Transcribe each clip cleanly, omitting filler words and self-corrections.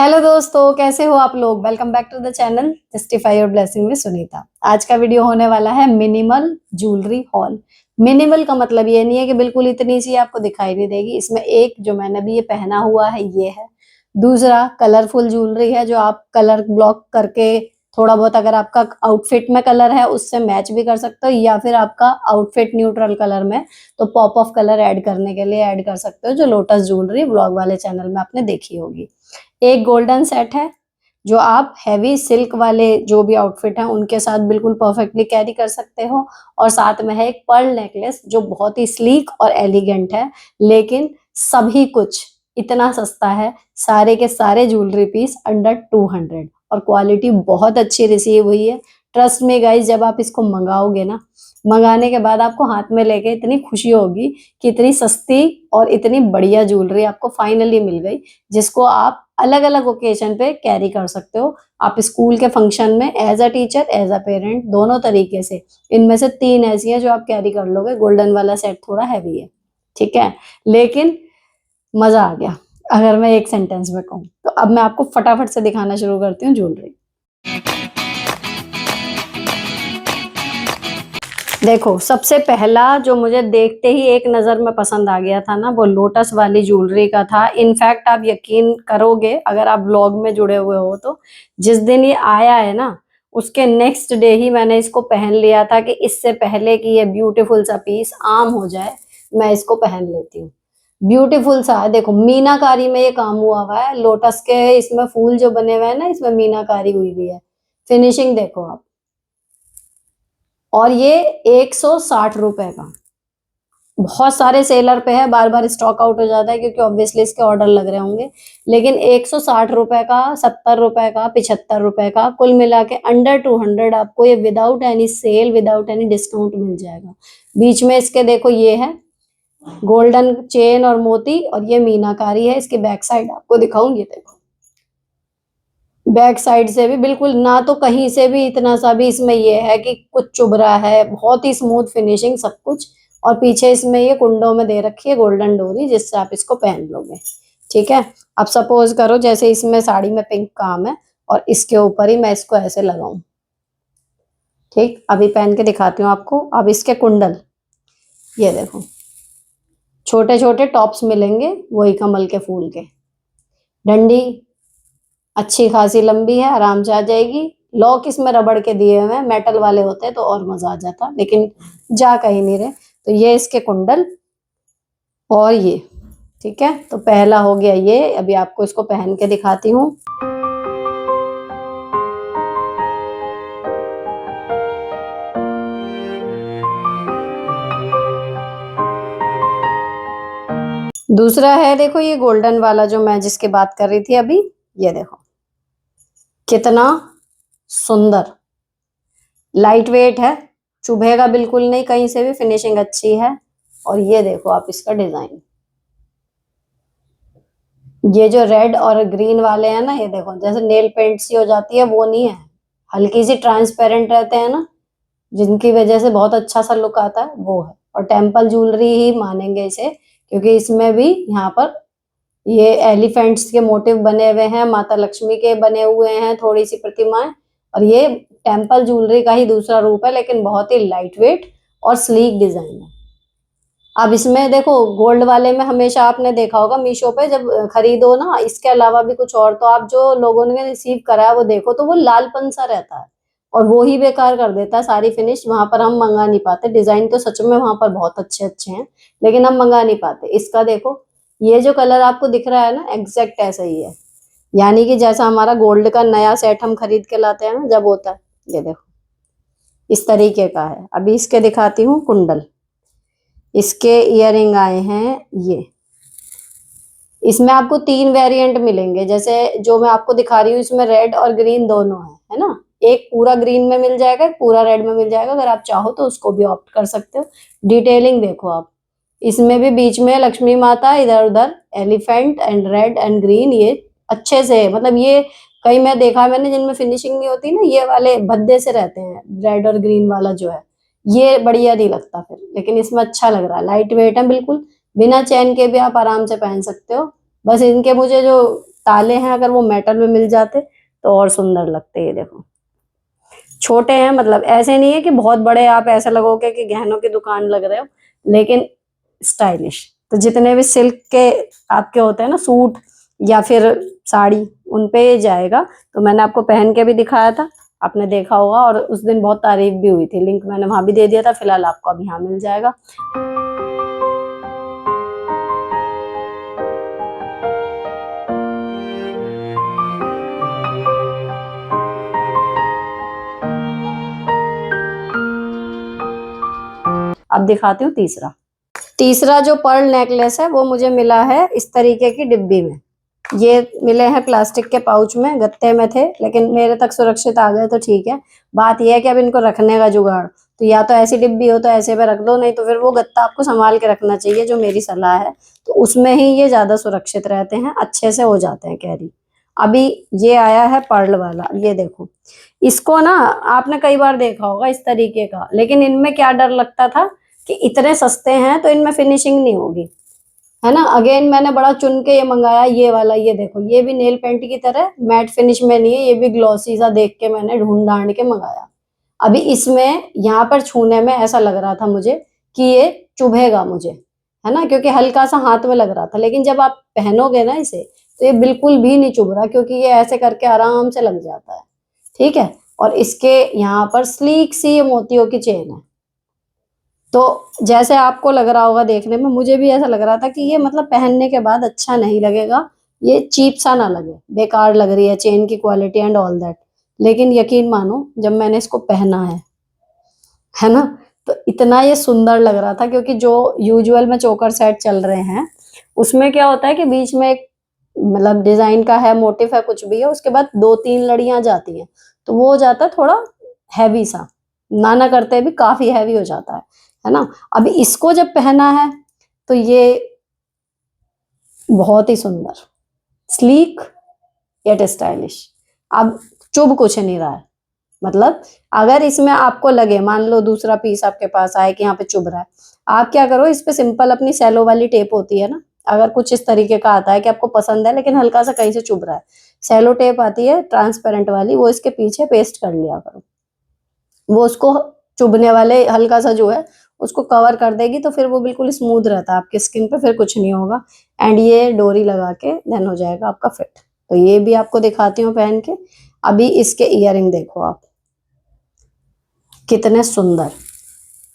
Hello दोस्तों, कैसे हो आप लोग। Welcome back to the channel justify your blessing with Sunita. आज का वीडियो होने वाला है मिनिमल ज्वेलरी हॉल। मिनिमल का मतलब ये नहीं है कि बिल्कुल इतनी सी आपको दिखाई नहीं देगी। इसमें एक जो मैंने अभी ये पहना हुआ है ये है। दूसरा कलरफुल ज्वेलरी है जो आप कलर ब्लॉक करके थोड़ा बहुत अगर आपका आउटफिट में कलर है उससे मैच भी कर सकते हो, या फिर आपका आउटफिट न्यूट्रल कलर में तो पॉप ऑफ कलर ऐड करने के लिए ऐड कर सकते हो, जो लोटस ज्वेलरी ब्लॉग वाले चैनल में आपने देखी होगी। एक गोल्डन सेट है जो आप हैवी सिल्क वाले जो भी आउटफिट हैं उनके साथ बिल्कुल परफेक्टली कैरी कर सकते हो। और साथ में है एक पर्ल नेकलेस जो बहुत ही स्लीक और एलिगेंट है, लेकिन सभी कुछ इतना सस्ता है। सारे के सारे ज्वेलरी पीस अंडर 200 और क्वालिटी बहुत अच्छी रिसीव हुई है। ट्रस्ट में गाइस, जब आप इसको मंगाओगे ना, मंगाने के बाद आपको हाथ में लेके इतनी खुशी होगी कि इतनी सस्ती और इतनी बढ़िया ज्वेलरी आपको फाइनली मिल गई, जिसको आप अलग अलग ओकेजन पे कैरी कर सकते हो। आप स्कूल के फंक्शन में as a teacher as a parent दोनों तरीके से। इनमें से 3 ऐसी हैं जो आप कैरी कर लोगे। गोल्डन वाला सेट थोड़ा हैवी है, ठीक है, लेकिन मजा आ गया अगर मैं एक सेंटेंस में कहूँ तो। अब मैं आपको फटाफट से दिखाना शुरू करती हूँ ज्वेलरी। देखो, सबसे पहला जो मुझे देखते ही एक नजर में पसंद आ गया था ना, वो लोटस वाली ज्वेलरी का था। इनफैक्ट आप यकीन करोगे अगर आप ब्लॉग में जुड़े हुए हो तो, जिस दिन ये आया है ना उसके नेक्स्ट डे ही मैंने इसको पहन लिया था कि इससे पहले कि ये ब्यूटीफुल सा पीस आम हो जाए मैं इसको पहन लेती हूँ। ब्यूटीफुल सा है, देखो मीनाकारी में ये काम हुआ है। लोटस के इसमें फूल जो बने हुए हैं ना, इसमें मीनाकारी हुई हुई है। फिनिशिंग देखो आप। और ये 160 रुपए का। बहुत सारे सेलर पे है, बार बार स्टॉक आउट हो जाता है क्योंकि ऑब्वियसली इसके ऑर्डर लग रहे होंगे। लेकिन 160 रुपए का, 70 रुपए का, 75 रुपए का, कुल मिला के अंडर 200 आपको ये without any sale without any discount मिल जाएगा। बीच में इसके देखो ये है गोल्डन चेन और मोती, और ये मीनाकारी है। इसकी बैक साइड आपको दिखाऊंगी, देखो बैक साइड से भी बिल्कुल ना तो कहीं से भी इतना सा भी इसमें ये है कि कुछ चुभ रहा है। बहुत ही स्मूथ फिनिशिंग सब कुछ। और पीछे इसमें ये कुंडों में दे रखी है गोल्डन डोरी, जिससे आप इसको पहन लोगे। ठीक है, अब सपोज करो जैसे इसमें साड़ी में पिंक काम है और इसके ऊपर ही मैं इसको ऐसे लगाऊं। ठीक, अभी पहन के दिखाती हूँ आपको। अब इसके कुंडल ये देखो, छोटे छोटे टॉप्स मिलेंगे वही कमल के फूल के। डंडी अच्छी खासी लंबी है, आराम से आ जाएगी। लॉक इसमें रबड़ के दिए हुए हैं, मेटल वाले होते तो और मजा आ जाता, लेकिन जा कहीं नहीं रहे। तो ये इसके कुंडल और ये, ठीक है। तो पहला हो गया ये, अभी आपको इसको पहन के दिखाती हूँ। दूसरा है, देखो ये गोल्डन वाला जो मैं जिसकी बात कर रही थी अभी, ये देखो कितना सुंदर। लाइट वेट है, चुभेगा बिल्कुल नहीं कहीं से भी, फिनिशिंग अच्छी है। और ये देखो आप इसका डिजाइन, ये जो रेड और ग्रीन वाले हैं ना, ये देखो जैसे नेल पेंट सी हो जाती है वो नहीं है, हल्की सी ट्रांसपेरेंट रहते हैं ना, जिनकी वजह से बहुत अच्छा सा लुक आता है वो है। और टेम्पल ज्वेलरी ही मानेंगे इसे, क्योंकि इसमें भी यहाँ पर ये एलिफेंट्स के मोटिव बने हुए हैं, माता लक्ष्मी के बने हुए हैं थोड़ी सी प्रतिमाएं। और ये टेम्पल ज्वेलरी का ही दूसरा रूप है, लेकिन बहुत ही लाइट वेट और स्लीक डिजाइन है। अब इसमें देखो गोल्ड वाले में हमेशा आपने देखा होगा मीशो पे जब खरीदो ना, इसके अलावा भी कुछ और, तो आप जो लोगों ने रिसीव करा है वो देखो तो वो लालपन सा रहता है और वो ही बेकार कर देता है सारी फिनिश। वहां पर हम मंगा नहीं पाते। डिजाइन तो सच में वहां पर बहुत अच्छे अच्छे हैं, लेकिन हम मंगा नहीं पाते। इसका देखो, ये जो कलर आपको दिख रहा है ना, एग्जैक्ट ऐसा ही है। यानी कि जैसा हमारा गोल्ड का नया सेट हम खरीद के लाते हैं ना जब होता है, ये देखो इस तरीके का है। अभी इसके दिखाती हूँ कुंडल। इसके इयररिंग आए हैं ये। इसमें आपको 3 वेरिएंट मिलेंगे, जैसे जो मैं आपको दिखा रही हूँ इसमें रेड और ग्रीन दोनों है ना। एक पूरा ग्रीन में मिल जाएगा, एक पूरा रेड में मिल जाएगा। अगर आप चाहो तो उसको भी ऑप्ट कर सकते हो। डिटेलिंग देखो आप, इसमें भी बीच में लक्ष्मी माता, इधर उधर elephant and red and green, ये अच्छे से मतलब ये कई मैं देखा है मैंने जिनमें फिनिशिंग नहीं होती ना, ये वाले भद्दे से रहते हैं। रेड और ग्रीन वाला जो है ये बढ़िया नहीं लगता फिर, लेकिन इसमें अच्छा लग रहा है। लाइट वेट है बिल्कुल, बिना चैन के भी आप आराम से पहन सकते हो। बस इनके मुझे जो ताले हैं अगर वो मेटल में मिल जाते तो और सुंदर लगते। ये देखो छोटे हैं, मतलब ऐसे नहीं है कि बहुत बड़े, आप ऐसा लगोगे कि गहनों की दुकान लग रहे हो, लेकिन स्टाइलिश। तो जितने भी सिल्क के आपके होते हैं ना सूट या फिर साड़ी, उन पे ये जाएगा। तो मैंने आपको पहन के भी दिखाया था, आपने देखा होगा, और उस दिन बहुत तारीफ भी हुई थी। लिंक मैंने वहां भी दे दिया था, फिलहाल आपको अभी यहाँ मिल जाएगा। अब दिखाती हूँ तीसरा। तीसरा जो पर्ल नेकलेस है वो मुझे मिला है इस तरीके की डिब्बी में। ये मिले हैं प्लास्टिक के पाउच में, गत्ते में थे, लेकिन मेरे तक सुरक्षित आ गए तो ठीक है। बात यह है कि अब इनको रखने का जुगाड़, तो या तो ऐसी डिब्बी हो तो ऐसे पे रख दो, नहीं तो फिर वो गत्ता आपको संभाल के रखना चाहिए, जो मेरी सलाह है। तो उसमें ही ये ज्यादा सुरक्षित रहते हैं, अच्छे से हो जाते हैं कैरी। अभी ये आया है पर्ल वाला, ये देखो। इसको ना आपने कई बार देखा होगा इस तरीके का, लेकिन इनमें क्या डर लगता था कि इतने सस्ते हैं तो इनमें फिनिशिंग नहीं होगी, है ना। अगेन मैंने बड़ा चुन के ये मंगाया, ये वाला। ये देखो, ये भी नेल पेंट की तरह मैट फिनिश में नहीं है, ये भी ग्लॉसी सा देख के मैंने ढूंढ ढांड के मंगाया। अभी इसमें यहाँ पर छूने में ऐसा लग रहा था मुझे कि ये चुभेगा मुझे, है ना, क्योंकि हल्का सा हाथ में लग रहा था। लेकिन जब आप पहनोगे ना इसे तो ये बिल्कुल भी नहीं चुभ रहा, क्योंकि ये ऐसे करके आराम से लग जाता है। ठीक है। और इसके यहाँ पर स्लीक सी ये मोतियों की चेन है। तो जैसे आपको लग रहा होगा देखने में, मुझे भी ऐसा लग रहा था कि ये मतलब पहनने के बाद अच्छा नहीं लगेगा, ये चीप सा ना लगे, बेकार लग रही है चेन की क्वालिटी एंड ऑल दैट। लेकिन यकीन मानो, जब मैंने इसको पहना है ना, तो इतना ये सुंदर लग रहा था। क्योंकि जो यूजुअल में चोकर सेट चल रहे हैं उसमें क्या होता है कि बीच में एक मतलब डिजाइन का है, मोटिफ है, कुछ भी है, उसके बाद 2-3 लड़ियां जाती हैं, तो वो हो जाता है थोड़ा हैवी सा, ना करते भी काफी हैवी हो जाता है ना। अभी इसको जब पहना है तो ये बहुत ही सुंदर, स्लीक येट स्टाइलिश। अब चुभ कुछ नहीं रहा है, मतलब अगर इसमें आपको लगे, मान लो दूसरा पीस आपके पास आए कि यहाँ पे चुभ रहा है, आप क्या करो, इस पे सिंपल अपनी सेलो वाली टेप होती है ना, अगर कुछ इस तरीके का आता है कि आपको पसंद है लेकिन हल्का सा कहीं से चुभ रहा है, सेलो टेप आती है ट्रांसपेरेंट वाली, वो इसके पीछे पेस्ट कर लिया करो। वो उसको चुभने वाले हल्का सा जो है उसको कवर कर देगी, तो फिर वो बिल्कुल स्मूथ रहता है आपकी स्किन पे, फिर कुछ नहीं होगा। एंड ये डोरी लगा के देन हो जाएगा आपका फिट। तो ये भी आपको दिखाती हूँ पहन के। अभी इसके इयररिंग देखो आप, कितने सुंदर।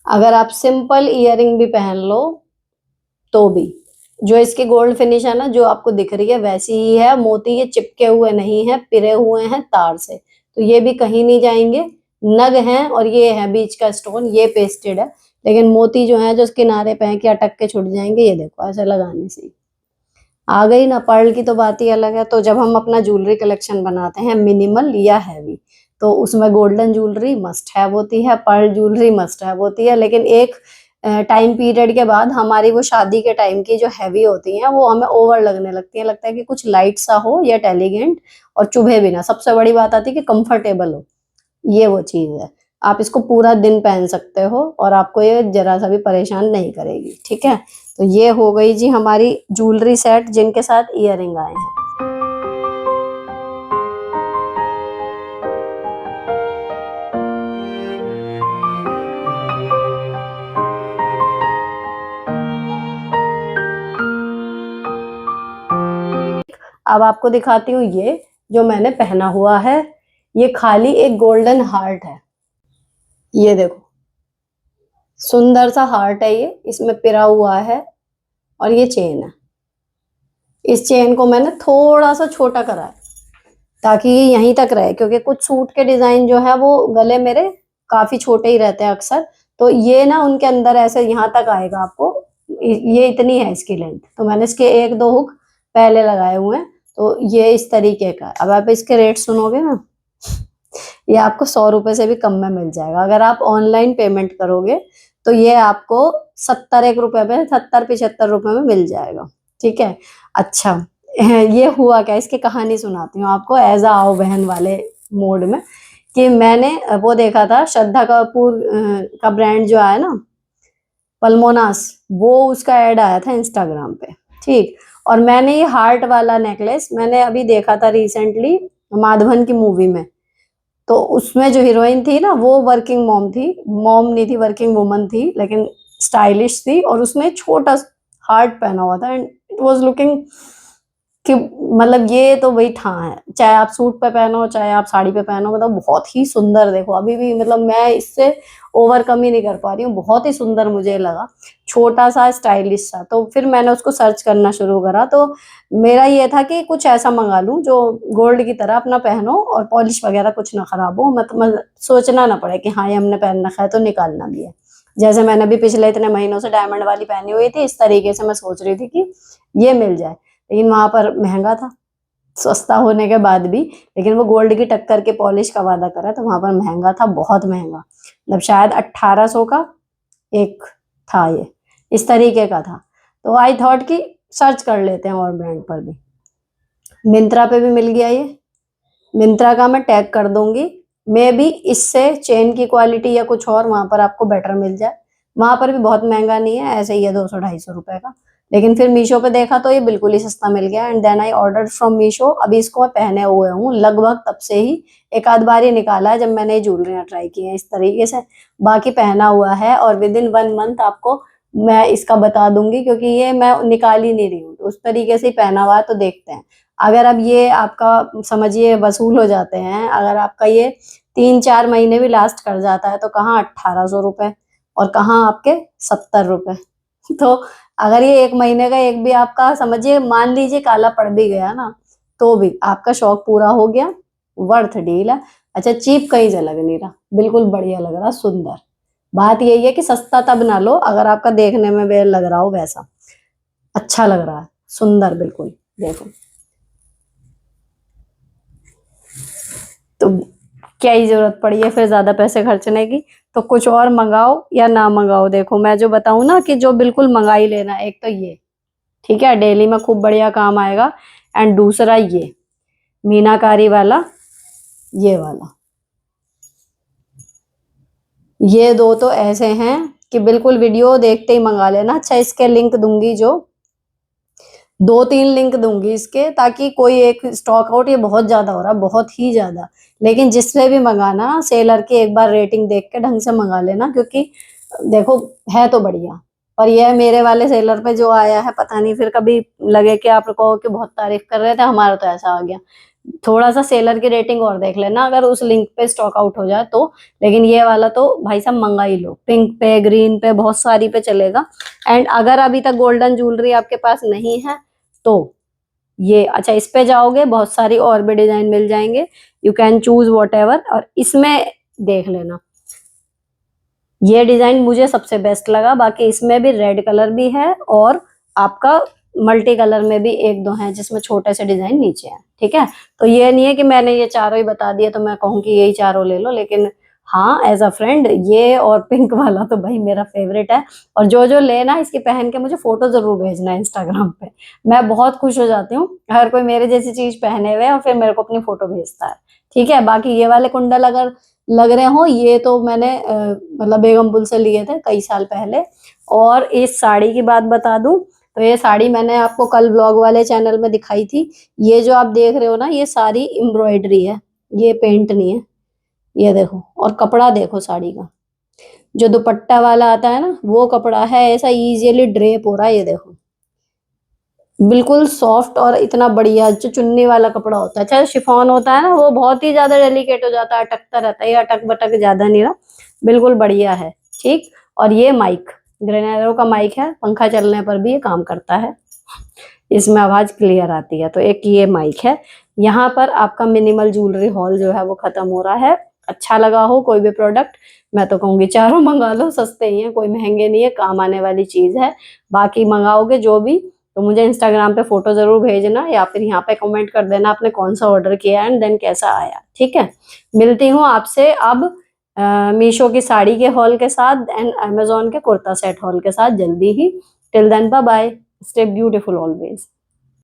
अगर आप सिंपल इयररिंग भी पहन लो तो भी, जो इसकी गोल्ड फिनिश है ना, जो आपको दिख रही है वैसी ही है। मोती ये चिपके हुए नहीं है, पिरे हुए हैं तार से, तो ये भी कहीं नहीं जाएंगे। नग हैं, और ये है बीच का स्टोन, ये पेस्टेड है, लेकिन मोती जो है जो किनारे पे है कि अटक के छुट जाएंगे। ये देखो ऐसे लगाने से आ गई ना। पर्ल की तो बात ही अलग है। तो जब हम अपना ज्वेलरी कलेक्शन बनाते हैं मिनिमल या हैवी, तो उसमें गोल्डन ज्वेलरी मस्ट हैव होती है, पर्ल ज्वेलरी मस्ट हैव होती है। लेकिन एक टाइम पीरियड के बाद हमारी वो शादी के टाइम की जो हैवी होती हैं वो हमें ओवर लगने लगती है, लगता है कि कुछ लाइट सा हो या एलिगेंट और चुभे भी ना। सबसे बड़ी बात आती है कि कंफर्टेबल हो, ये वो चीज है। आप इसको पूरा दिन पहन सकते हो और आपको ये जरा सा भी परेशान नहीं करेगी। ठीक है। तो ये हो गई जी हमारी ज्वेलरी सेट जिनके साथ इयररिंग आए हैं। अब आपको दिखाती हूँ ये जो मैंने पहना हुआ है, ये खाली एक गोल्डन हार्ट है। ये देखो सुंदर सा हार्ट है ये, इसमें पिरा हुआ है, और ये चेन है। इस चेन को मैंने थोड़ा सा छोटा करा है ताकि ये यहीं तक रहे, क्योंकि कुछ सूट के डिजाइन जो है वो गले मेरे काफी छोटे ही रहते हैं अक्सर, तो ये ना उनके अंदर ऐसे यहाँ तक आएगा आपको। ये इतनी है इसकी लेंथ, तो मैंने इसके 1-2 हुक पहले लगाए हुए हैं। तो ये इस तरीके का है। अब आप इसके रेट सुनोगे ना, ये आपको 100 रुपए से भी कम में मिल जाएगा। अगर आप ऑनलाइन पेमेंट करोगे तो ये आपको 70-1 रुपए में, 70-75 रुपए में मिल जाएगा। ठीक है। अच्छा, ये हुआ क्या, इसकी कहानी सुनाती हूँ आपको एज अ आओ बहन वाले मोड में। कि मैंने वो देखा था श्रद्धा कपूर का ब्रांड जो आया ना, पल्मोनास, वो उसका ऐड आया था इंस्टाग्राम पे। ठीक। और मैंने ये हार्ट वाला नेकलेस मैंने अभी देखा था रिसेंटली माधवन की मूवी में। तो उसमें जो हीरोइन थी ना वो वर्किंग मॉम थी, मॉम नहीं थी, वर्किंग वुमन थी, लेकिन स्टाइलिश थी और उसने छोटा हार्ट पहना हुआ था एंड इट वाज लुकिंग कि मतलब ये तो वही था है, चाहे आप सूट पे पहनो चाहे आप साड़ी पे पहनो, मतलब बहुत ही सुंदर। देखो अभी भी मतलब मैं इससे ओवरकम ही नहीं कर पा रही हूँ, बहुत ही सुंदर मुझे लगा, छोटा सा स्टाइलिश सा। तो फिर मैंने उसको सर्च करना शुरू करा, तो मेरा ये था कि कुछ ऐसा मंगा लूं जो गोल्ड की तरह अपना पहनो और पॉलिश वगैरह कुछ ना खराब हो, मतलब सोचना ना पड़े कि हाँ ये हमने पहन रखा है तो निकालना भी है। जैसे मैंने अभी पिछले इतने महीनों से डायमंड वाली पहनी हुई थी, इस तरीके से मैं सोच रही थी कि ये मिल जाए, लेकिन वहां पर महंगा था, सस्ता होने के बाद भी। लेकिन वो गोल्ड की टक्कर के पॉलिश का वादा करा तो वहां पर महंगा था, बहुत महंगा, मतलब शायद 1800 का एक था ये, इस तरीके का था। तो आई थॉट कि सर्च कर लेते हैं और ब्रांड पर भी। मिंत्रा पे भी मिल गया ये, मिंत्रा का मैं टैग कर दूंगी, मे बी इससे चेन की क्वालिटी या कुछ और वहां पर आपको बेटर मिल जाए। वहां पर भी बहुत महंगा नहीं है, ऐसे ही है 200-250 रुपए का। लेकिन फिर मीशो पे देखा तो ये बिल्कुल ही सस्ता मिल गया and then I order from Meesho. अभी इसको मैं पहने हुए हूँ लगभग तब से ही, एक आध बार ही निकाला है जब मैंने ये ज्वेलरियां ट्राई की हैं इस तरीके से, बाकी पहना हुआ है। और विद इन 1 मंथ आपको मैं इसका बता दूंगी, क्योंकि ये मैं निकाल ही नहीं रही हूँ, तो उस तरीके से ही पहना हुआ है। तो देखते हैं, अगर अब ये आपका समझिए वसूल हो जाते हैं, अगर आपका ये 3-4 महीने भी लास्ट कर जाता है, तो कहाँ 1800 रुपए और कहाँ आपके 70 रुपए। तो अगर ये 1 महीने का एक भी आपका समझिए मान लीजिए काला पड़ भी गया ना, तो भी आपका शौक पूरा हो गया, वर्थ डील है। अच्छा चीप कहीं से लग नहीं रहा, बिल्कुल बढ़िया लग रहा, सुंदर। बात यही है कि सस्ता तब ना लो अगर आपका देखने में वे लग रहा हो वैसा, अच्छा लग रहा है, सुंदर बिल्कुल। देखो तो क्या ही जरूरत पड़ी है फिर ज्यादा पैसे खर्चने की, तो कुछ और मंगाओ या ना मंगाओ। देखो मैं जो बताऊं ना कि जो बिल्कुल मंगा ही लेना, एक तो ये ठीक है, डेली में खूब बढ़िया काम आएगा। एंड दूसरा ये मीनाकारी वाला, ये वाला, ये दो तो ऐसे हैं कि बिल्कुल वीडियो देखते ही मंगा लेना। अच्छा इसके लिंक दूंगी, जो 2-3 लिंक दूंगी इसके, ताकि कोई एक स्टॉक आउट, ये बहुत ज्यादा हो रहा है, बहुत ही ज्यादा। लेकिन जिससे भी मंगाना सेलर की एक बार रेटिंग देख के ढंग से मंगा लेना, क्योंकि देखो है तो बढ़िया, पर यह मेरे वाले सेलर पे जो आया है पता नहीं फिर कभी लगे कि आप कहो कि बहुत तारीफ कर रहे थे, हमारा तो ऐसा आ गया। थोड़ा सा सेलर की रेटिंग और देख लेना अगर उस लिंक पे स्टॉक आउट हो जाए तो। लेकिन ये वाला तो भाई साहब मंगा ही लो, पिंक पे, ग्रीन पे, बहुत सारी पे चलेगा। एंड अगर अभी तक गोल्डन ज्वेलरी आपके पास नहीं है तो ये, अच्छा इस पे जाओगे बहुत सारी और भी डिजाइन मिल जाएंगे, you can choose what ever. और इसमें देख लेना, ये डिजाइन मुझे सबसे बेस्ट लगा, बाकी इसमें भी रेड कलर भी है और आपका मल्टी कलर में भी एक दो हैं जिसमें छोटे से डिजाइन नीचे हैं, ठीक है। तो ये नहीं है कि मैंने ये चारों ही बता दिए तो मैं कहूँ कि यही चारों ले लो, लेकिन हाँ एज अ फ्रेंड ये और पिंक वाला तो भाई मेरा फेवरेट है। और जो जो लेना इसकी पहन के मुझे फोटो जरूर भेजना इंस्टाग्राम पे, मैं बहुत खुश हो जाती हूँ अगर कोई मेरे जैसी चीज पहने हुए और फिर मेरे को अपनी फोटो भेजता है, ठीक है। बाकी ये वाले कुंडल अगर लग रहे हो, ये तो मैंने मतलब बेगमपुल से लिए थे कई साल पहले। और इस साड़ी की बात बता दूं तो ये साड़ी मैंने आपको कल व्लॉग वाले चैनल में दिखाई थी। ये जो आप देख रहे हो ना ये सारी एम्ब्रॉयडरी है, ये पेंट नहीं है। ये देखो, और कपड़ा देखो साड़ी का, जो दुपट्टा वाला आता है ना वो कपड़ा है, ऐसा इजीली ड्रेप हो रहा है। ये देखो बिल्कुल सॉफ्ट और इतना बढ़िया, जो चुन्नी वाला कपड़ा होता है, चाहे शिफॉन होता है ना वो बहुत ही ज्यादा डेलिकेट हो जाता है, अटकता रहता है, ये अटक बटक ज्यादा नहीं रहा, बिल्कुल बढ़िया है, ठीक। और ये माइक ग्रेनाडो का माइक है, पंखा चलने पर भी ये काम करता है, इसमें आवाज क्लियर आती है। तो एक ये माइक है। यहाँ पर आपका मिनिमल ज्वेलरी हॉल जो है वो खत्म हो रहा है। अच्छा लगा हो कोई भी प्रोडक्ट, मैं तो कहूंगी चारों मंगा लो, सस्ते ही हैं, कोई महंगे नहीं है, काम आने वाली चीज है। बाकी मंगाओगे जो भी तो मुझे इंस्टाग्राम पे फोटो जरूर भेजना, या फिर यहाँ पे कमेंट कर देना आपने कौन सा ऑर्डर किया एंड देन कैसा आया, ठीक है। मिलती हूँ आपसे अब मीशो की साड़ी के हॉल के साथ एंड अमेजोन के कुर्ता सेट हॉल के साथ जल्दी ही। Till then bye bye, stay beautiful always.